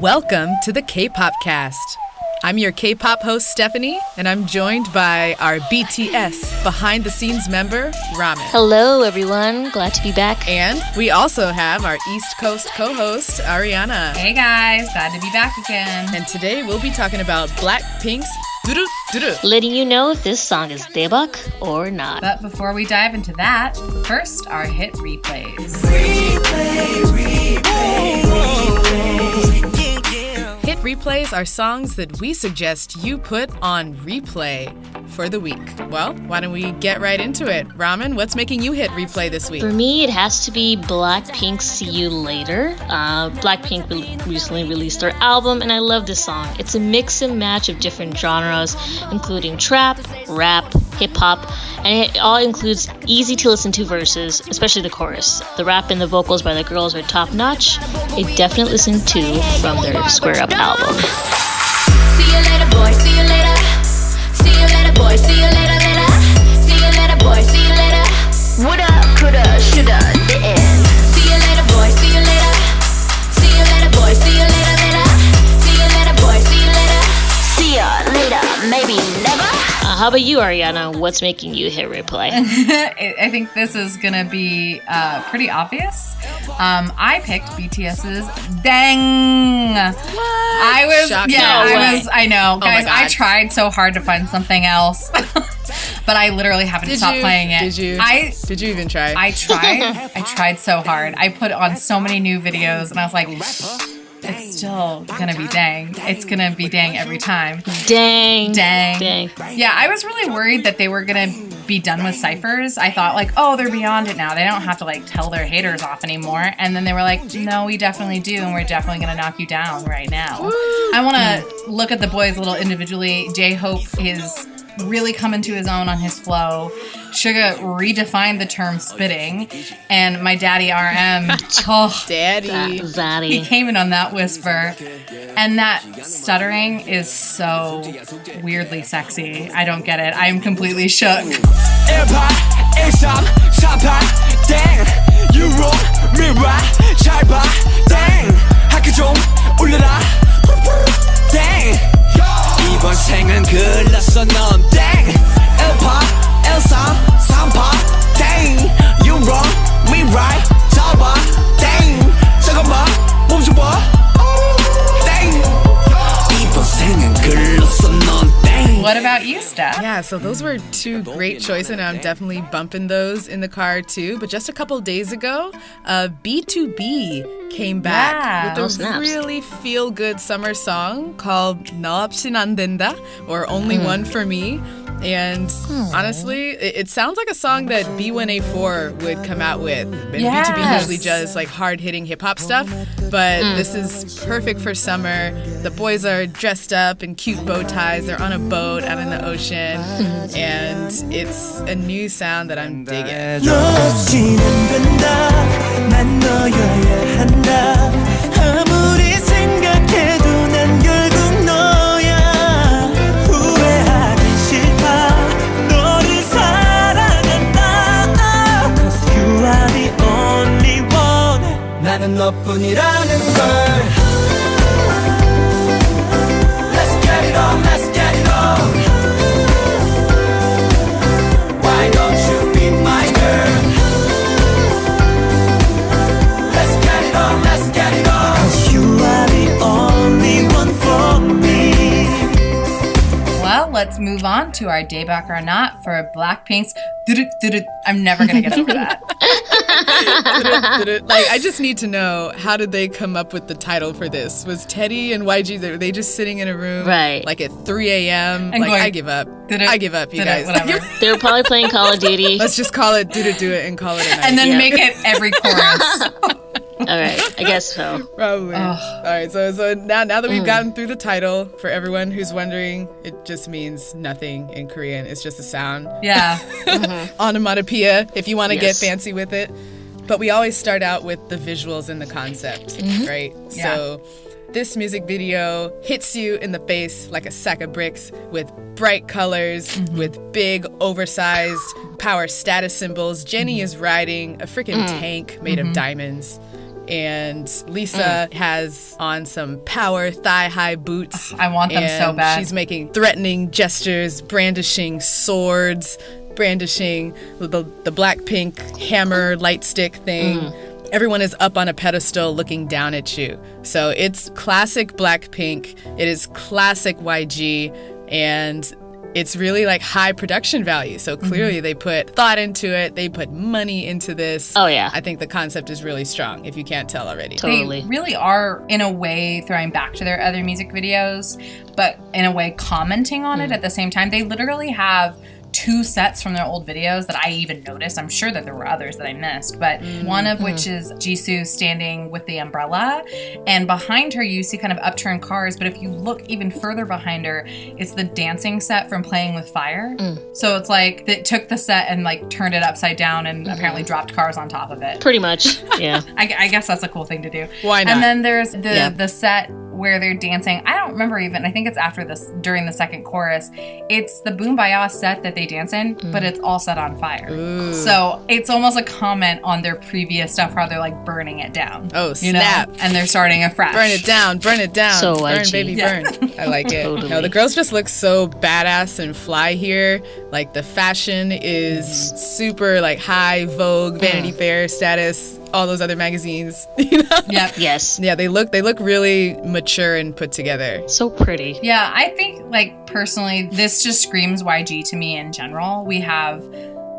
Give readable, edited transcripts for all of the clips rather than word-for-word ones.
Welcome to the Kpopcast. I'm your K-pop host, Stephanie, and I'm joined by our BTS behind-the-scenes member, Raman. Hello, everyone. Glad to be back. And we also have our East Coast co-host, Ariana. Hey, guys. Glad to be back again. And today we'll be talking about Blackpink's DDU-DU. Letting you know if this song is debak or not. But before we dive into that, first, our hit replays. Hit replays are songs that we suggest you put on replay for the week. Well, why don't we get right into it? Raman, what's making you hit replay this week? For me, it has to be Blackpink's See You Later. Blackpink recently released their album, and I love this song. It's a mix and match of different genres, including trap, rap, hip-hop, and it all includes easy-to-listen-to verses, especially the chorus. The rap and the vocals by the girls are top-notch. A definite listen to from their Square Up album. See you later, boy, see you later. See you later, boy, see you later, later. See you later, boy, see you later. Woulda, coulda, shoulda, didn't. See you later, boy, see you later. See you later, boy, see you later, later. See you later, boy, see you later. See ya later, maybe never. How about you, Ariana? What's making you hit replay? I think this is going to be pretty obvious. I picked BTS's Dang. I was, Shocking. yeah, No I way. was, I know. Guys, my I God. tried so hard to find something else. But I literally haven't stopped playing it. Did you? Did you even try? I tried so hard. I put on so many new videos and I was like, it's still gonna be Dang. It's gonna be Dang every time. Dang. Dang. Yeah, I was really worried that they were gonna be done with ciphers. I thought like, oh, they're beyond it now. They don't have to like tell their haters off anymore. And then they were like, no, we definitely do, and we're definitely gonna knock you down right now. I wanna look at the boys a little individually. J-Hope is really coming to his own on his flow. SUGA redefined the term spitting, and my daddy RM, Daddy. he Zaddy. came in on that whisper, and that stuttering is so weirdly sexy. I don't get it. I am completely shook. 이번 생은 글렀어 넌 땡 1파 1, 3, 3파 땡 You wrong, me right 잡아 땡 잠깐만 멈춰봐 땡 이번 생은 글렀어 넌 땡. What about you, Steph? Yeah, so those were two great choices, and I'm definitely bumping those in the car too. But just a couple days ago, BTOB came back with a really feel-good summer song called 너 없인 안 된다, or Only One for Me. And honestly, it sounds like a song that B1A4 would come out with. And BTOB usually does like hard-hitting hip-hop stuff, but this is perfect for summer. The boys are dressed up in cute bow ties. They're on a boat out in the ocean, and it's a new sound that I'm digging. 너 없이는 된다 난 너여야 한다 아무리 생각해도 난 결국 너야 후회하기 싫다 너를 사랑한다 Cause you are the only one 나는 너뿐이라는 걸 Let's get it on, let's get it on Why don't you be my girl Let's get it on, let's get it on Cause you are the only one for me Well, let's move on to our Daybak or Not for Blackpink's DDU-DU. I'm never gonna get over that. Like, I just need to know, how did they come up with the title for this? Was Teddy and YG, were they just sitting in a room like at 3 a.m.? And Like, going, I give up. "Did it, I give up, you did it, guys. whatever." They were probably playing Call of Duty. Let's just call it DDU-DU it and call it a night. And then make it every chorus. All right, I guess so. Probably. All right, so now that we've gotten through the title, for everyone who's wondering, it just means nothing in Korean. It's just a sound. Yeah. Onomatopoeia, if you want to get Yes. fancy with it. But we always start out with the visuals and the concept, right? Yeah. So this music video hits you in the face like a sack of bricks with bright colors, with big, oversized power status symbols. Jennie is riding a freaking tank made of diamonds. And Lisa has on some power thigh-high boots. I want them so bad. She's making threatening gestures, brandishing swords, brandishing the Blackpink hammer light stick thing. Everyone is up on a pedestal looking down at you. So it's classic Blackpink. It is classic YG. And it's really like high production value. So clearly they put thought into it. They put money into this. Oh, yeah. I think the concept is really strong, if you can't tell already. Totally. They really are, in a way, throwing back to their other music videos, but in a way commenting on it at the same time. They literally have 2 sets from their old videos that I even noticed. I'm sure that there were others that I missed, but one of which is Jisoo standing with the umbrella, and behind her you see kind of upturned cars, but if you look even further behind her, it's the dancing set from Playing with Fire. So it's like they took the set and like turned it upside down and apparently dropped cars on top of it. Pretty much, yeah. I guess that's a cool thing to do. Why not? And then there's the set where they're dancing. I don't remember even. I think it's after this, during the second chorus. It's the Boombayah set that they dance in, but it's all set on fire. Ooh. So it's almost a comment on their previous stuff, how they're like burning it down. Oh, snap. And they're starting afresh. Burn it down, burn it down. So burn, YG. baby, burn. I like it. Totally. No, the girls just look so badass and fly here. Like the fashion is super like high Vogue, Vanity Fair status, all those other magazines. You know? Yep. Yes. Yeah, they look really mature and put together. So pretty. Yeah, I think, like, personally, this just screams YG to me in general. We have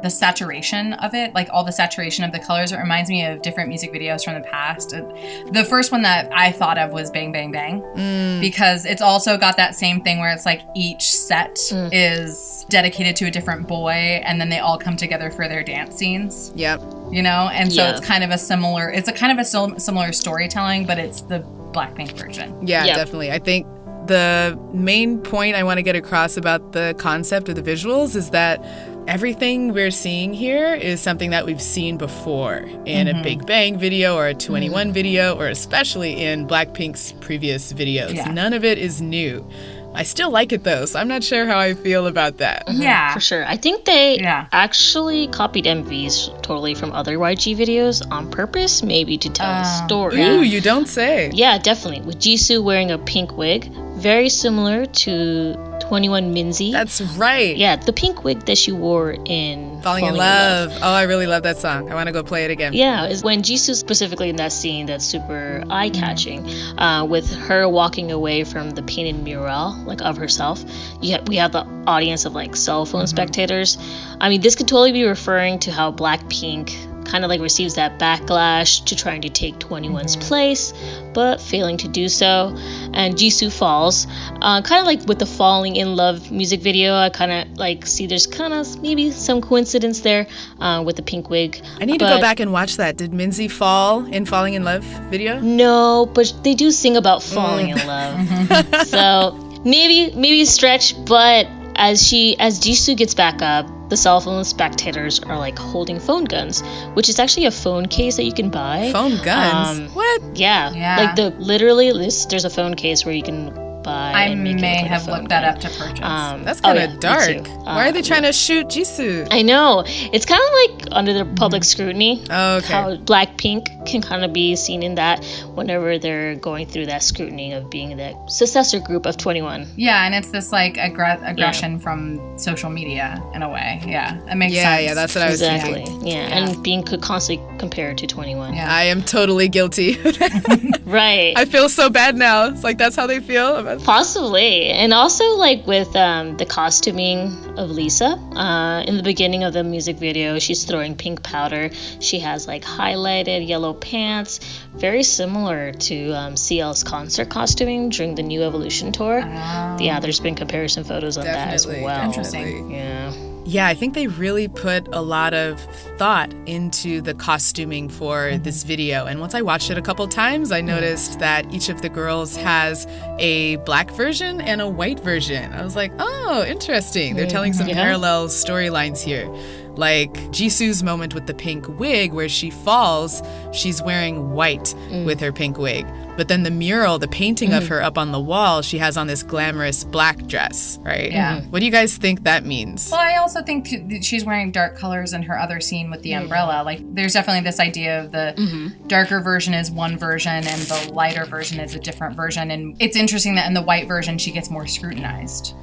the saturation of it, like all the saturation of the colors. It reminds me of different music videos from the past. The first one that I thought of was Bang Bang Bang, because it's also got that same thing where it's like each set is dedicated to a different boy, and then they all come together for their dance scenes. Yep. You know, and so Yeah. it's kind of a similar. It's a kind of a similar storytelling, but it's the Blackpink version. Yeah, Yep. definitely. I think the main point I want to get across about the concept of the visuals is that everything we're seeing here is something that we've seen before in a Big Bang video or a 21 video, or especially in Blackpink's previous videos. Yeah. None of it is new. I still like it though, so I'm not sure how I feel about that. Yeah, For sure. I think they Yeah. actually copied MVs totally from other YG videos on purpose, maybe to tell a story. Ooh, you don't say. Yeah, definitely. With Jisoo wearing a pink wig, very similar to 21 Minzy. That's right. Yeah, the pink wig that she wore in Falling in Love. Oh, I really love that song. I want to go play it again. Yeah, is when Jisoo specifically in that scene that's super eye-catching, with her walking away from the painted mural, like of herself. We have the audience of like cell phone spectators. I mean, this could totally be referring to how Blackpink kind of like receives that backlash to trying to take 21's place, but failing to do so. And Jisoo falls. Kind of like with the Falling in Love music video, I kind of like see there's kind of maybe some coincidence there with the pink wig. I need to go back and watch that. Did Minzy fall in Falling in Love video? No, but they do sing about falling in love. So maybe a stretch, but as Jisoo gets back up, the cell phone spectators are like holding phone guns, which is actually a phone case that you can buy. Phone guns? What? Yeah. Like there's a phone case where you can buy. I and make may it look like a have phone looked that gun. up to purchase. That's kind of me dark. too. Why are they trying to shoot Jisoo? I know. It's kind of like under the public scrutiny. Oh, okay. How Blackpink can kind of be seen in that whenever they're going through that scrutiny of being the successor group of 21. Yeah, and it's this like aggression from social media in a way. Yeah, it makes sense. Yeah, that's what I was Exactly. thinking. Yeah, and being constantly compared to 21. Yeah. I am totally guilty. Right. I feel so bad now. It's like that's how they feel about Possibly. And also like with the costuming of Lisa, in the beginning of the music video, she's throwing pink powder. She has like highlighted yellow pants, very similar to CL's concert costuming during the New Evolution tour. Yeah, there's been comparison photos on that as Definitely, well. Interesting. Yeah. Yeah, I think they really put a lot of thought into the costuming for this video. And once I watched it a couple times, I noticed that each of the girls has a black version and a white version. I was like, oh, interesting. They're telling some parallel storylines here. Like Jisoo's moment with the pink wig where she falls, she's wearing white with her pink wig. But then the mural, the painting of her up on the wall, she has on this glamorous black dress, right? Yeah. What do you guys think that means? Well, I also think that she's wearing dark colors in her other scene with the umbrella. Like, there's definitely this idea of the darker version is one version and the lighter version is a different version. And it's interesting that in the white version, she gets more scrutinized.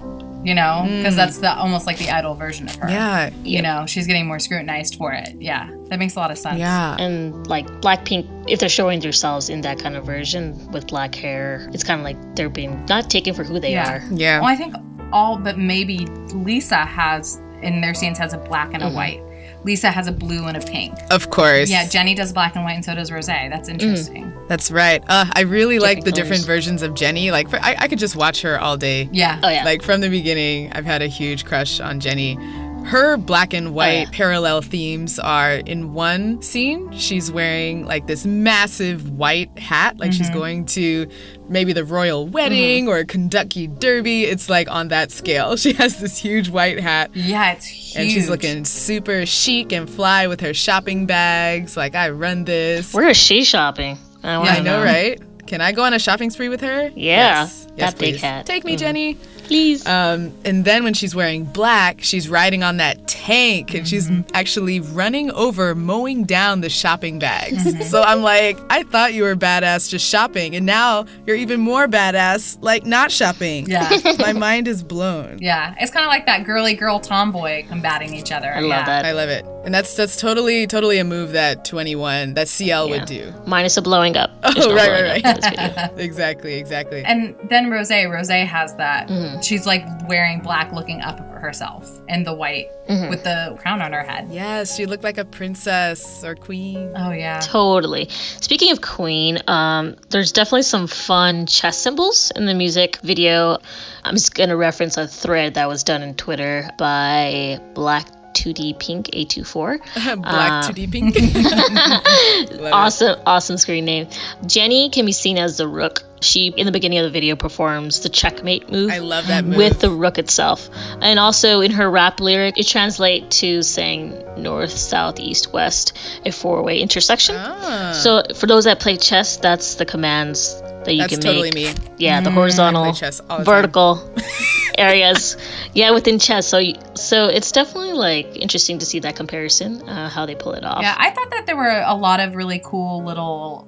You know, because that's almost like the idol version of her. Yeah. You know, she's getting more scrutinized for it. Yeah, that makes a lot of sense. Yeah. And like Blackpink, if they're showing themselves in that kind of version with black hair, it's kind of like they're being not taken for who they are. Yeah. Well, I think all but maybe Lisa has, in their scenes, has a black and a white. Lisa has a blue and a pink. Of course. Yeah, Jenny does black and white, and so does Rosé. That's interesting. That's right. I really like the colors. different versions of Jenny. Like, I could just watch her all day. Yeah. Oh yeah. Like, from the beginning, I've had a huge crush on Jenny. Her black and white parallel themes are in one scene, she's wearing like this massive white hat, like she's going to maybe the royal wedding or a Kentucky Derby. It's like on that scale. She has this huge white hat. Yeah, it's huge. And she's looking super chic and fly with her shopping bags. Like, I run this. Where is she shopping? I know, right? Can I go on a shopping spree with her? Yeah, Yes, that big please. hat. Take me, Jenny. Please. And then when she's wearing black, she's riding on that tank and she's actually running over, mowing down the shopping bags. So I'm like, I thought you were badass just shopping, and now you're even more badass, like not shopping. Yeah. My mind is blown. Yeah, it's kind of like that girly girl tomboy combating each other. I love that. I love it. And that's totally a move that 21, that CL would do. Minus a blowing up. There's no right, blowing right, up in this video. Exactly. And then Rosé has that. She's like wearing black, looking up at herself, and the white with the crown on her head. Yes, she looked like a princess or queen. Oh yeah. Totally. Speaking of Queen, there's definitely some fun chess symbols in the music video. I'm just going to reference a thread that was done on Twitter by Black 2D Pink 824. Black 2D Pink. Awesome screen name. Jenny can be seen as the rook. She, in the beginning of the video, performs the checkmate move. I love that move. With the rook itself. And also in her rap lyric, it translates to saying north, south, east, west, a four-way intersection. So for those that play chess, that's the commands that you can make. That's totally me. Yeah, the I horizontal, play chess all the vertical areas. Yeah, within chess. So it's definitely like interesting to see that comparison, how they pull it off. Yeah, I thought that there were a lot of really cool little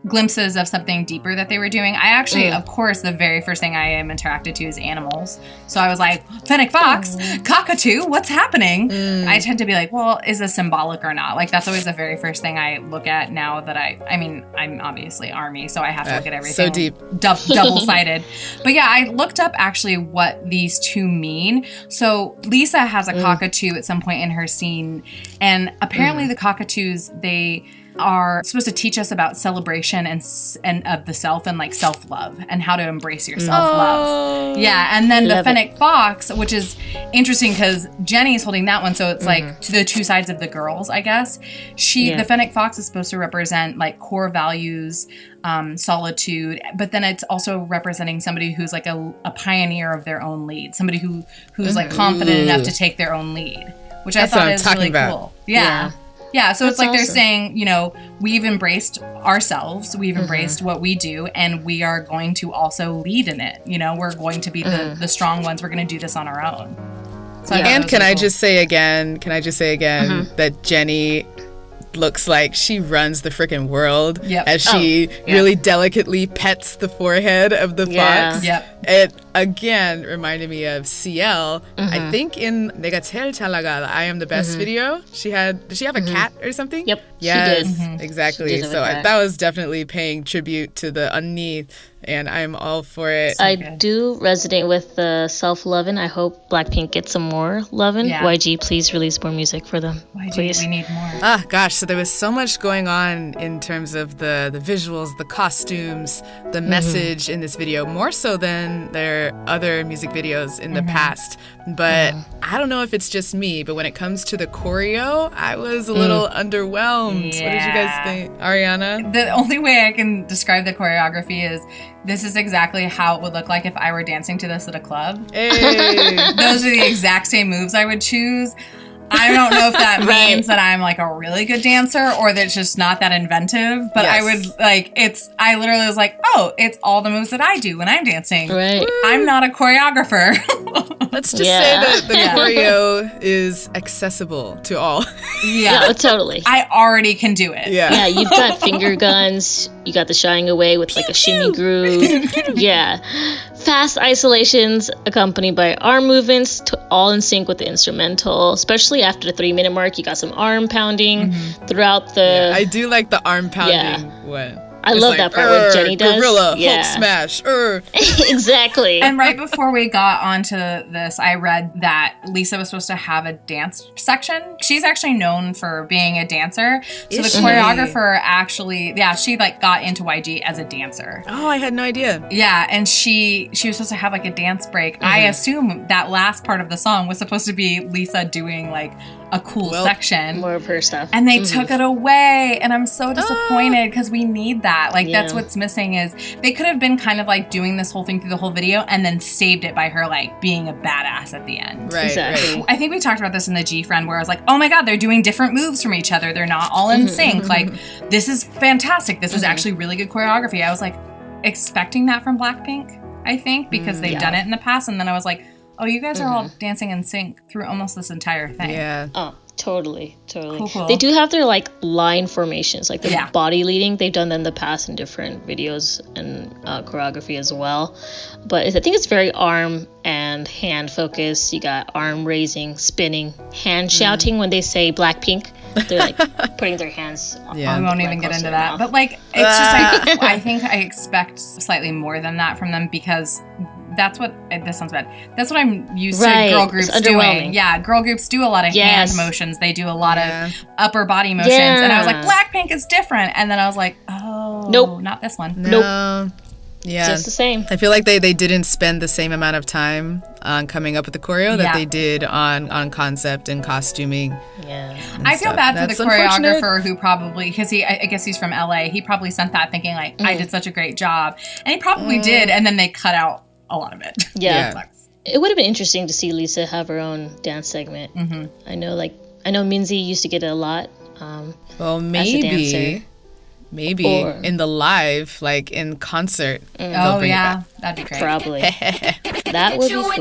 glimpses of something deeper that they were doing. I actually, of course, the very first thing I am attracted to is animals. So I was like, fennec fox, cockatoo, what's happening? I tend to be like, well, is this symbolic or not? Like, that's always the very first thing I look at now that I mean, I'm obviously Army, so I have to look at everything. So deep. Double-sided. But yeah, I looked up actually what these two mean. So Lisa has a cockatoo at some point in her scene, and apparently the cockatoos, they are supposed to teach us about celebration and of the self and like self-love and how to embrace your self-love. Yeah, and then the fennec fox, which is interesting because Jenny's holding that one, so it's like to the two sides of the girls, I guess. The fennec fox is supposed to represent like core values, solitude, but then it's also representing somebody who's like a pioneer of their own lead, somebody who's like confident enough to take their own lead, which I thought is really cool. Yeah, so it's like they're saying, you know, we've embraced ourselves, we've embraced what we do, and we are going to also lead in it. You know, we're going to be the strong ones. We're going to do this on our own. So And can I just say again that Jenny looks like she runs the freaking world as she really delicately pets the forehead of the fox. It again reminded me of CL. I think in Nega Tel Chalaga, the I Am the Best video, does she have a cat or something? Yep. Yes, She did. exactly. She did So that was definitely paying tribute to the Unni, and I'm all for it. I do resonate with the self-loving. I hope Blackpink gets some more loving. YG, please release more music for them. YG, please. we need more. Ah, gosh, so there was so much going on in terms of the visuals, the costumes, the message in this video, more so than their other music videos in the past. But I don't know if it's just me, but when it comes to the choreo, I was a little underwhelmed. What did you guys think? Ariana? The only way I can describe the choreography is this is exactly how it would look like if I were dancing to this at a club. Hey. Those are the exact same moves I would choose. I don't know if that means that I'm like a really good dancer or that it's just not that inventive. But I would I literally was like, oh, it's all the moves that I do when I'm dancing. Right. I'm not a choreographer. Let's just say that the choreo is accessible to all. Yeah, totally. I already can do it. Yeah, you've got finger guns. You got the shying away with like a shimmy groove. Yeah. Fast isolations accompanied by arm movements, all in sync with the instrumental. Especially after the 3-minute mark, you got some arm pounding throughout the... Yeah, I do like the arm pounding one. I love that part where Jenny does. Gorilla, Hulk smash. Exactly. And right before we got onto this, I read that Lisa was supposed to have a dance section. She's actually known for being a dancer. So the choreographer actually, she like got into YG as a dancer. Oh, I had no idea. Yeah, and she was supposed to have like a dance break. I assume that last part of the song was supposed to be Lisa doing like a cool section. More of her stuff. And they took it away. And I'm so disappointed because we need that. Like, that's what's missing is they could have been kind of like doing this whole thing through the whole video and then saved it by her like being a badass at the end. Right, exactly. I think we talked about this in the G-Friend where I was like, oh my God, they're doing different moves from each other. They're not all in sync. Like, this is fantastic. This is actually really good choreography. I was like expecting that from Blackpink, I think, because they've done it in the past. And then I was like, oh, you guys are all dancing in sync through almost this entire thing. Yeah. Oh, totally. Cool. They do have their like line formations, like their body leading. They've done that in the past in different videos and choreography as well. But I think it's very arm and hand focused. You got arm raising, spinning, hand shouting when they say Blackpink. They're like putting their hands on. Yeah, we won't even get into that. But like, it's just like, I think I expect slightly more than that from them because that's what, this sounds bad, that's what I'm used to girl groups doing. Yeah, girl groups do a lot of hand motions. They do a lot of upper body motions. And I was like, Blackpink is different. And then I was like, oh, nope, not this one. Nope. Yeah. Just the same. I feel like they didn't spend the same amount of time on coming up with the choreo that they did on concept and costuming. Yeah. I feel bad for the choreographer who probably, because I guess he's from LA, he probably sent that thinking like, I did such a great job. And he probably did. And then they cut out a lot of it. Yeah. It would have been interesting to see Lisa have her own dance segment. I know Minzy used to get it a lot. Well, maybe in the live, like in concert. Oh yeah, that'd be great. Probably. That would be cool.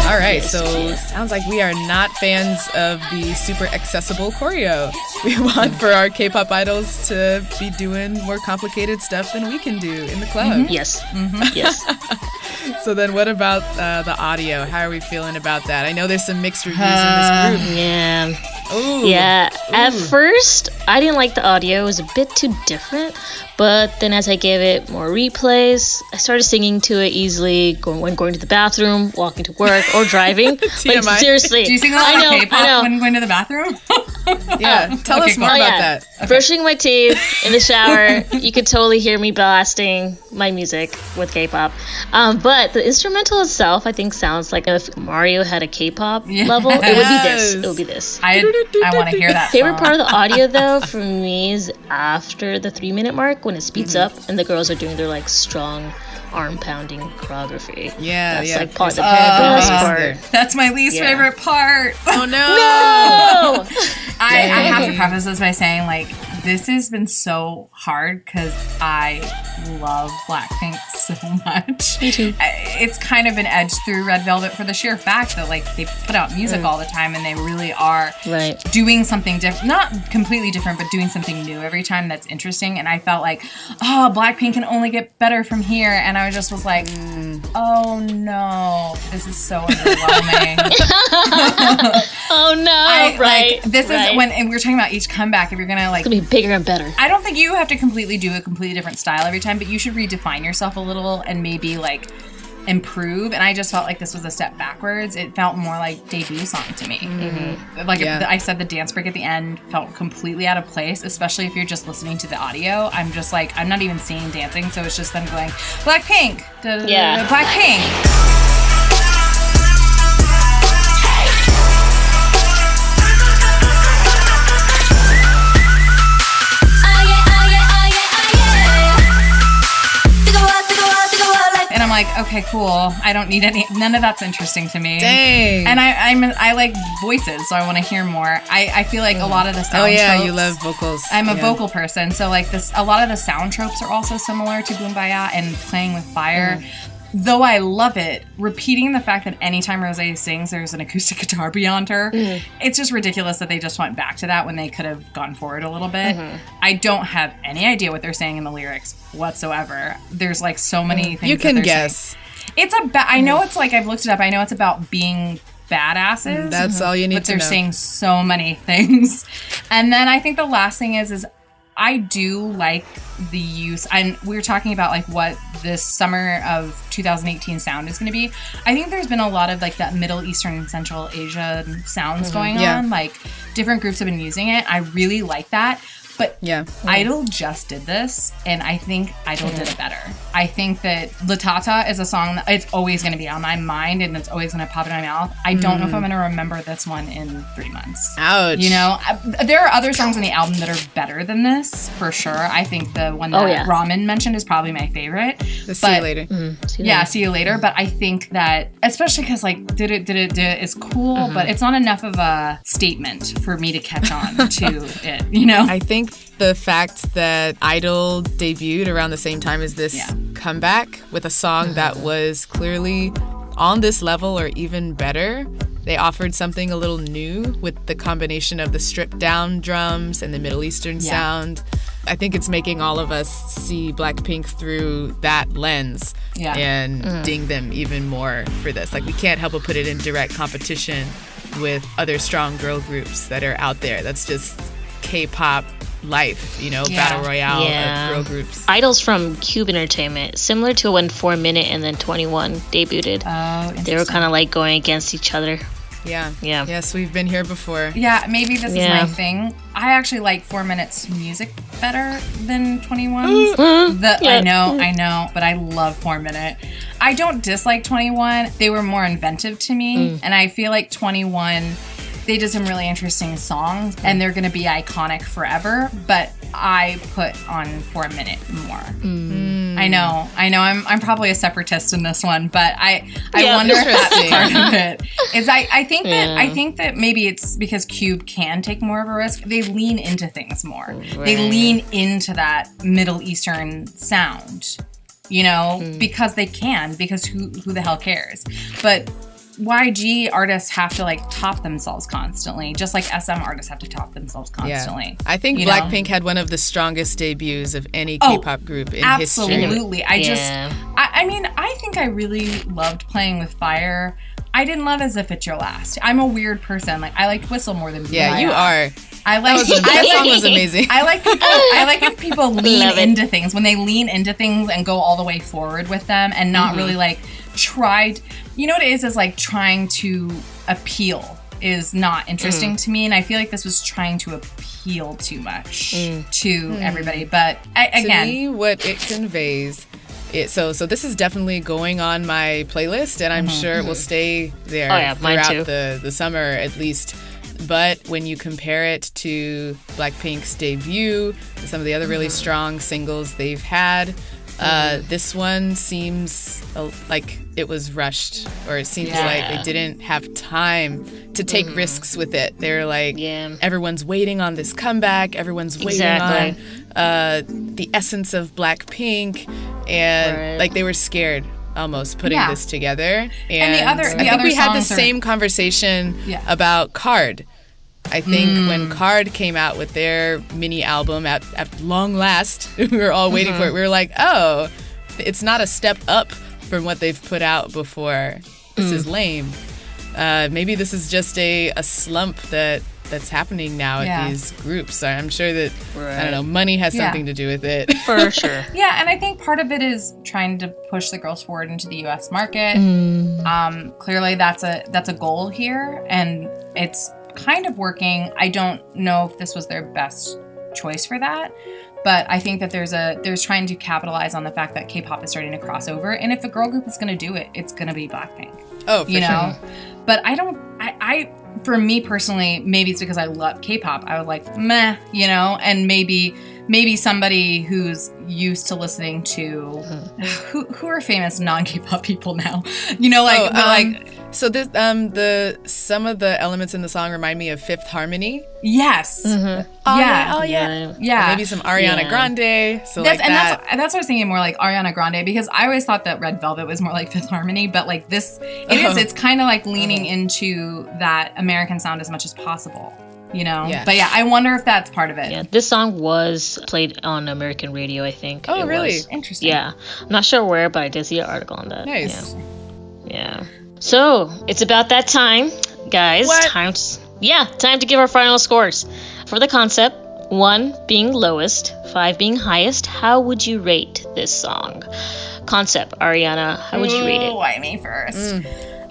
All right, so sounds like we are not fans of the super accessible choreo. We want for our K-pop idols to be doing more complicated stuff than we can do in the club. Yes. So then what about the audio? How are we feeling about that? I know there's some mixed reviews in this group. Yeah. Ooh. Yeah. At first, I didn't like the audio. It was a bit too different. But then as I gave it more replays, I started singing to it easily when going to the bathroom, walking to work, or driving. Like, seriously. Do you sing a lot of K-pop when going to the bathroom? Yeah. Tell us more about that. Okay. Brushing my teeth in the shower. You could totally hear me blasting my music with K-pop. But the instrumental itself, I think, sounds like if Mario had a K-pop level, it would be this. It would be this. I want to hear that Favorite part of the audio, though, for me is after the 3-minute mark when it speeds up and the girls are doing their like strong arm pounding choreography. That's like part of the best part. That's my least favorite part. Oh no! I have to preface this by saying like this has been so hard because I love Blackpink so much. Me too. It's kind of been edged through Red Velvet for the sheer fact that like they put out music all the time and they really are doing something different, not completely different, but doing something new every time that's interesting. And I felt like, oh, Blackpink can only get better from here. And I just was like, oh no, this is so underwhelming. Oh no, Like, this is when, and we're talking about each comeback, if you're gonna like, it's gonna be bigger and better. I don't think you have to completely do a completely different style every time, but you should redefine yourself a little and maybe like improve. And I just felt like this was a step backwards. It felt more like debut song to me. Like I said, the dance break at the end felt completely out of place, especially if you're just listening to the audio. I'm just like, I'm not even seeing dancing, so it's just them going Blackpink, Blackpink. like, okay, cool. I don't need none of that's interesting to me. Dang. And I like voices, so I want to hear more. I feel like a lot of the sound tropes, you love vocals. I'm a vocal person, so like a lot of the sound tropes are also similar to Boombaya and Playing with Fire. Though I love it, repeating the fact that anytime Rosé sings, there's an acoustic guitar beyond her. It's just ridiculous that they just went back to that when they could have gone forward a little bit. I don't have any idea what they're saying in the lyrics whatsoever. There's like so many things. You can guess. Saying. It's I know it's like, I've looked it up. I know it's about being badasses. That's all you need to know. But they're saying so many things. And then I think the last thing is I do like the use, and we were talking about like what this summer of 2018 sound is going to be. I think there's been a lot of like that Middle Eastern and Central Asia sounds going on. Like different groups have been using it. I really like that. But Idol just did this, and I think Idol did it better. I think that Latata is a song that it's always going to be on my mind, and it's always going to pop in my mouth. I don't know if I'm going to remember this one in 3 months. Ouch. You know, there are other songs on the album that are better than this, for sure. I think the one that Raman mentioned is probably my favorite. See You Later. See You Later. But I think that, especially because like Did It is cool, but it's not enough of a statement for me to catch on to it, you know? I think the fact that Idol debuted around the same time as this comeback with a song that was clearly on this level or even better, they offered something a little new with the combination of the stripped down drums and the Middle Eastern sound. I think it's making all of us see Blackpink through that lens and ding them even more for this. Like, we can't help but put it in direct competition with other strong girl groups that are out there. That's just K-pop life, you know, battle royale of girl groups. Idols from Cube Entertainment, similar to when 4 Minute and then 21 debuted. Oh, they were kind of like going against each other. Yeah. Yes, we've been here before. Yeah, maybe this is my thing. I actually like 4 Minutes music better than 21's. I know, but I love 4 Minute. I don't dislike 21. They were more inventive to me, and I feel like 21, they did some really interesting songs, and they're going to be iconic forever, but I put on 4 Minute more. I know. I'm probably a separatist in this one, but I wonder if that's part of it. I think that maybe it's because Cube can take more of a risk. They lean into things more. Right. They lean into that Middle Eastern sound, you know, because they can, because who the hell cares? But YG artists have to like top themselves constantly, just like SM artists have to top themselves constantly. Yeah. I think Blackpink had one of the strongest debuts of any K-pop group in history. Absolutely. I think I really loved Playing with Fire. I didn't love As If It's Your Last. I'm a weird person. Like, I liked Whistle more than Boombaya. Yeah, you are. That song was amazing. I like if people lean into things. When they lean into things and go all the way forward with them and not really like tried. You know what it is like trying to appeal is not interesting to me. And I feel like this was trying to appeal too much to everybody. But again, to me, what it conveys. So this is definitely going on my playlist, and I'm sure it will stay there throughout the summer at least. But when you compare it to Blackpink's debut, and some of the other really strong singles they've had, this one seems like it was rushed, or it seems like they didn't have time to take risks with it. They're like, everyone's waiting on this comeback, everyone's waiting on the essence of Blackpink, and like they were scared almost putting this together. And I think we had the same conversation about Card. I think when Card came out with their mini album at long last, we were all waiting for it. We were like, oh, it's not a step up from what they've put out before. This is lame. Maybe this is just a slump that's happening now at these groups. I'm sure that, I don't know, money has something to do with it. For sure. Yeah, and I think part of it is trying to push the girls forward into the U.S. market. Clearly that's a goal here, and it's kind of working. I don't know if this was their best choice for that, but I think that there's trying to capitalize on the fact that K-pop is starting to cross over, and if a girl group is going to do it, it's going to be Blackpink. Oh, for sure. But for me personally, maybe it's because I love K-pop. I was like, meh, and maybe maybe somebody who's used to listening to who are famous non-K-pop people now. You know, like so this some of the elements in the song remind me of Fifth Harmony. Yes. Yeah. Yeah. Or maybe some Ariana Grande. So that's that. And that's what I was thinking, more like Ariana Grande, because I always thought that Red Velvet was more like Fifth Harmony, but like this, it's kind of like leaning into that American sound as much as possible. You know, but yeah, I wonder if that's part of it. Yeah, this song was played on American radio, I think. Oh, really? Was. Interesting. Yeah, I'm not sure where, but I did see an article on that. Nice. Yeah. So it's about that time, guys. What? Time to give our final scores for the concept. 1 being lowest, 5 being highest. How would you rate this song? Concept, Ariana. How would you rate it? Why me first?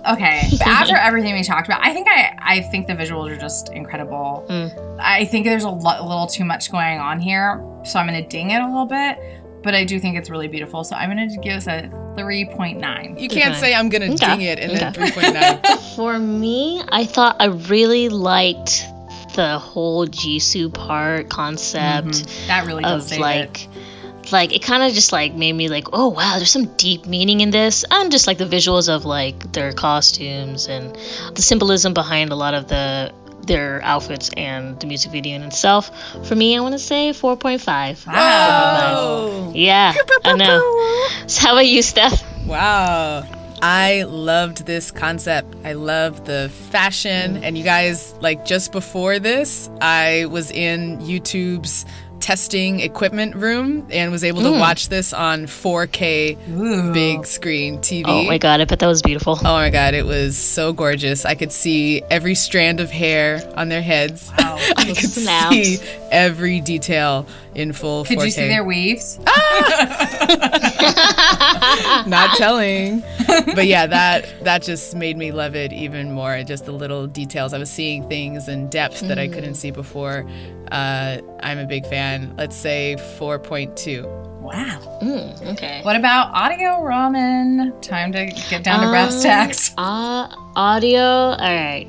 Okay, but after everything we talked about, I think the visuals are just incredible. I think there's a little too much going on here, so I'm going to ding it a little bit, but I do think it's really beautiful, so I'm going to give us a 3.9. You can't say I'm going to ding it and then 3.9. For me, I thought I really liked the whole Jisoo part concept. That really does save it. Like, it kind of just, like, made me, like, oh, wow, there's some deep meaning in this. And just, like, the visuals of, like, their costumes and the symbolism behind a lot of their outfits and the music video in itself. For me, I want to say 4.5. Wow. Yeah, I know. So how about you, Steph? Wow. I loved this concept. I love the fashion. And you guys, like, just before this, I was in YouTube's testing equipment room and was able to watch this on 4K big screen TV. Oh my god, I bet that was beautiful. Oh my god, it was so gorgeous. I could see every strand of hair on their heads. Wow. I could see every detail in full 4K. Could you see their weaves? Not telling. But yeah, that just made me love it even more. Just the little details. I was seeing things in depth that I couldn't see before. I'm a big fan. Let's say 4.2. Wow. Okay. What about audio, Raman? Time to get down to brass tacks. Audio. All right.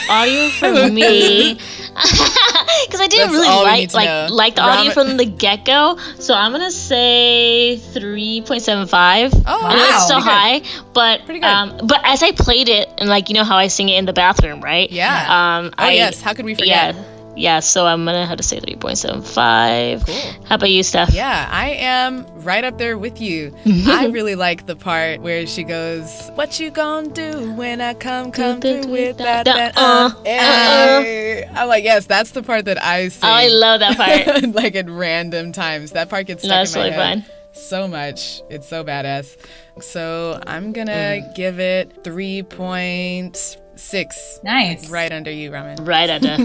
Audio for me, because I didn't really like the audio from the get go. So I'm gonna say 3.75. Oh, I know it's still high, but pretty good. But as I played it, and like you know how I sing it in the bathroom, right? Yeah. Yes. How could we forget? Yeah, so I'm going to have to say 3.75. Cool. How about you, Steph? Yeah, I am right up there with you. I really like the part where she goes, "What you gonna do when I come through with that?" I'm like, yes, that's the part that I sing. Oh, I love that part. Like at random times. That part gets stuck in my head. Fun. So much. It's so badass. So I'm going to give it 3.6. Nice. Right under you, Raman. Right under.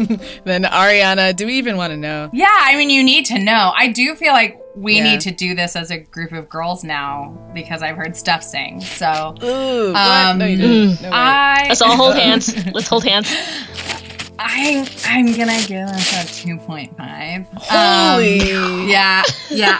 Then Ariana, do we even want to know? Yeah, I mean, you need to know. I do feel like we need to do this as a group of girls now because I've heard Steph sing. So, ooh, what? No, you didn't. No, let's all hold hands. Let's hold hands. I'm gonna give us a 2.5. Holy. Yeah.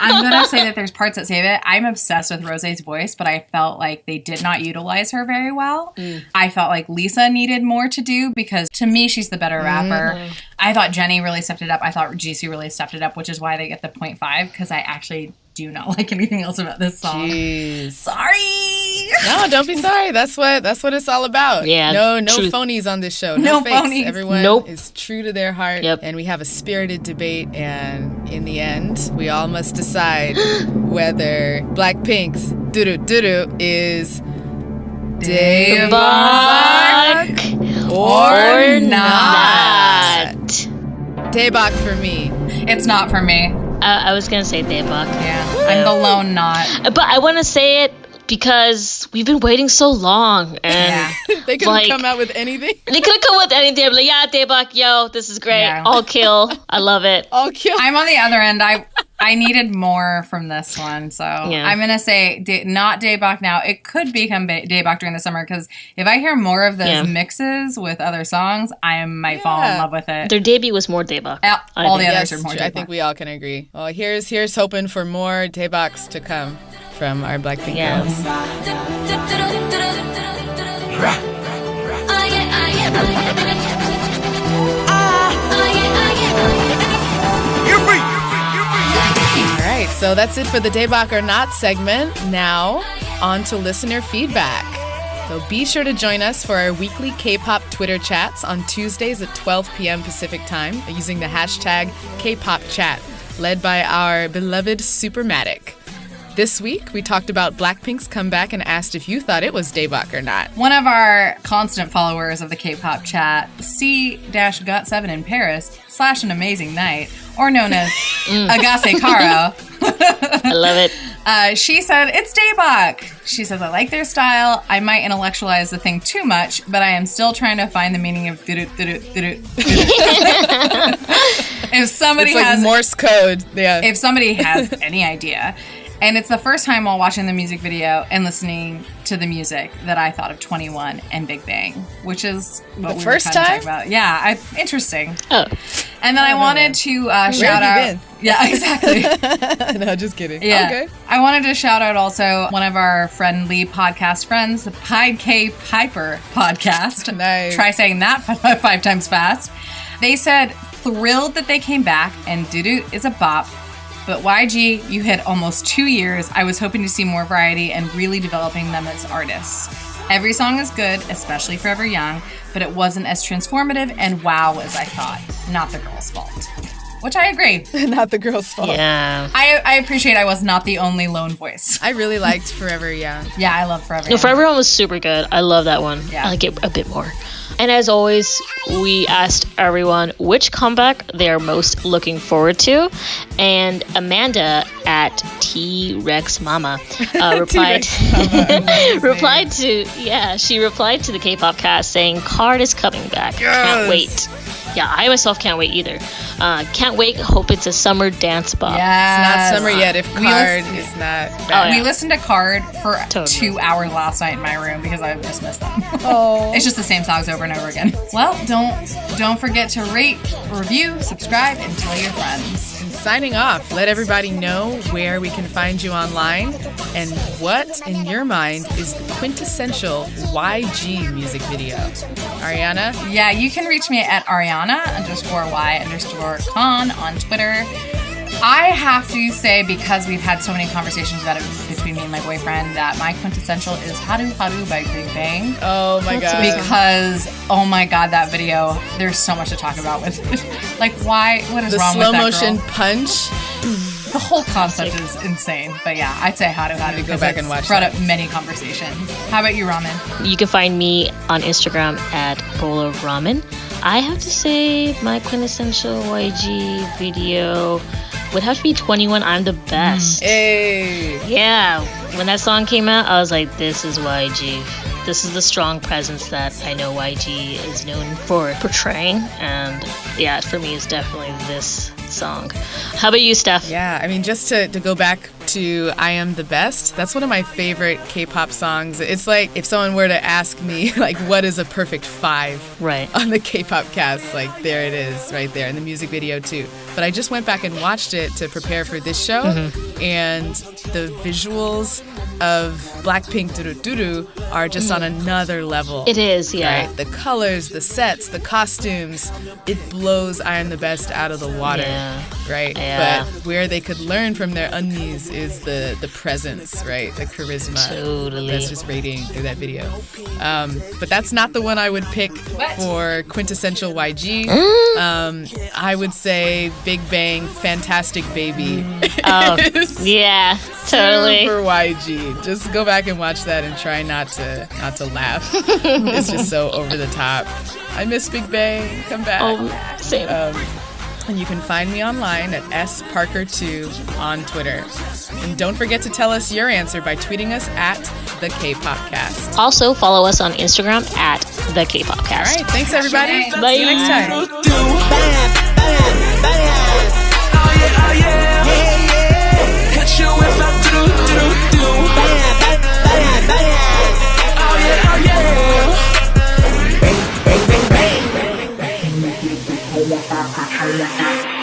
I'm gonna say that there's parts that save it. I'm obsessed with Rosé's voice, but I felt like they did not utilize her very well. I felt like Lisa needed more to do because to me she's the better rapper. I thought Jennie really stepped it up. I thought Jisoo really stepped it up, which is why they get the 0.5 because I actually do not like anything else about this song. Jeez. Sorry. No, don't be sorry. That's what it's all about. Yeah. No truth. phonies on this show. No fakes. phonies. Everyone is true to their heart. Yep. And we have a spirited debate. And in the end, we all must decide whether Blackpink's Ddceremony is Daebak or not. Daebak for me. It's not for me. I was going to say Daebak. Yeah. I'm the lone not. But I want to say it because we've been waiting so long. And They couldn't come out with anything. They could have come with anything. I'd be like, yeah, Daebak, yo, this is great. Yeah. All kill. I love it. All kill. I'm on the other end. I needed more from this one, so I'm going to say not Daebak now. It could become Daebak during the summer, because if I hear more of those mixes with other songs, I might fall in love with it. Their debut was more Daebak. All the others are more Daebak. I think we all can agree. Well, here's hoping for more Daebaks to come from our Blackpink girls. So that's it for the Daebak or Not segment. Now, on to listener feedback. So be sure to join us for our weekly K-pop Twitter chats on Tuesdays at 12 p.m. Pacific time using the hashtag KPopChat, led by our beloved Supermatic. This week, we talked about Blackpink's comeback and asked if you thought it was Daebak or not. One of our constant followers of the K-pop chat, C-Got7 in Paris, / an amazing night, or known as Agase Karo. I love it. She said, it's Daebak. She says, I like their style. I might intellectualize the thing too much, but I am still trying to find the meaning of If somebody It's like has Morse code. Yeah. If somebody has any idea. And it's the first time while watching the music video and listening to the music that I thought of 21 and Big Bang, which is what we first were kind of time? talking about. Yeah, interesting. Oh. And then I wanted to shout out. have you been? Yeah, exactly. No, just kidding. Yeah. Okay. I wanted to shout out also one of our friendly podcast friends, the Pied K Piper podcast. Nice. Try saying that 5 times fast. They said, thrilled that they came back and DDU is a bop. But YG, you hit almost 2 years. I was hoping to see more variety and really developing them as artists. Every song is good, especially Forever Young, but it wasn't as transformative and wow as I thought. Not the girl's fault. Which I agree. Not the girl's fault. Yeah. I appreciate I was not the only lone voice. I really liked Forever Young. Yeah, I love Forever No, Young. Forever Young was super good. I love that one. Yeah. I like it a bit more. And as always, we asked everyone which comeback they are most looking forward to. And Amanda at T-Rex Mama replied she replied to the K-pop cast saying Card is coming back. Can't wait. Yeah, I myself can't wait either. Can't wait. Hope it's a summer dance bop. Yes. Not summer yet if We Card listen- is not Oh, back. yeah. We listened to Card for Totally. 2 hours last night in my room because I just missed them. Oh. It's just the same songs over and over again. Well, don't forget to rate, review, subscribe, and tell your friends. Signing off, let everybody know where we can find you online and what, in your mind, is the quintessential YG music video. Ariana? Yeah, you can reach me at Ariana_Y_Con on Twitter. I have to say, because we've had so many conversations about it between me and my boyfriend, that my quintessential is Haru Haru by Big Bang. Oh my god. Because, oh my god, that video, there's so much to talk about with it. Like, why? What is the wrong slow with that motion girl? punch. The whole concept is insane. But yeah, I'd say Haru Haru. Go because back and it's watch brought that. up many conversations. How about you, Raman? You can find me on Instagram at Bowl of Ramen. I have to say my quintessential YG video would have to be 21 I'm the Best. Hey. Yeah, when that song came out, I was like, this is YG. This is the strong presence that I know YG is known for portraying. And yeah, for me, it's definitely this song. How about you, Steph? Yeah, I mean, just to go back to I Am the Best, that's one of my favorite K-pop songs. It's like if someone were to ask me, like, what is a perfect 5 Right. on the K-pop cast, like, there it is right there in the music video too. But I just went back and watched it to prepare for this show, and the visuals of Blackpink DDU-DU are just on another level. It is, yeah. Right? The colors, the sets, the costumes, it blows I Am the Best out of the water. Yeah. Right? Yeah. But where they could learn from their undies is the presence, right? The charisma. Totally. That's just radiating through that video. But that's not the one I would pick for quintessential YG. I would say Big Bang, Fantastic Baby. Oh, is yeah, totally. Super YG. Just go back and watch that and try not to laugh. It's just so over the top. I miss Big Bang. Come back. Oh, same. And you can find me online at sparker2 on Twitter. And don't forget to tell us your answer by tweeting us at the Kpopcast. Also, follow us on Instagram at the Kpopcast. All right, thanks everybody. Bye. See you next time.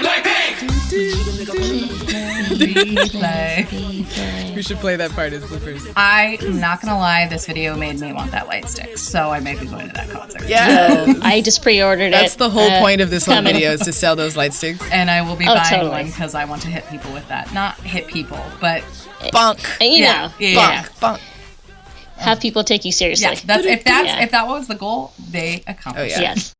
Blackpink! We should play that part as bloopers. I'm not gonna lie, this video made me want that light stick, so I may be going to that concert. Yeah. I just pre-ordered it. That's the whole point of this whole coming. video is to sell those light sticks. And I will be buying totally. one because I want to hit people with that. Not hit people, but Bonk. You know, Bonk. Bonk. have people take you seriously. yeah, if that was the goal, they accomplished. Oh, yeah. Yes.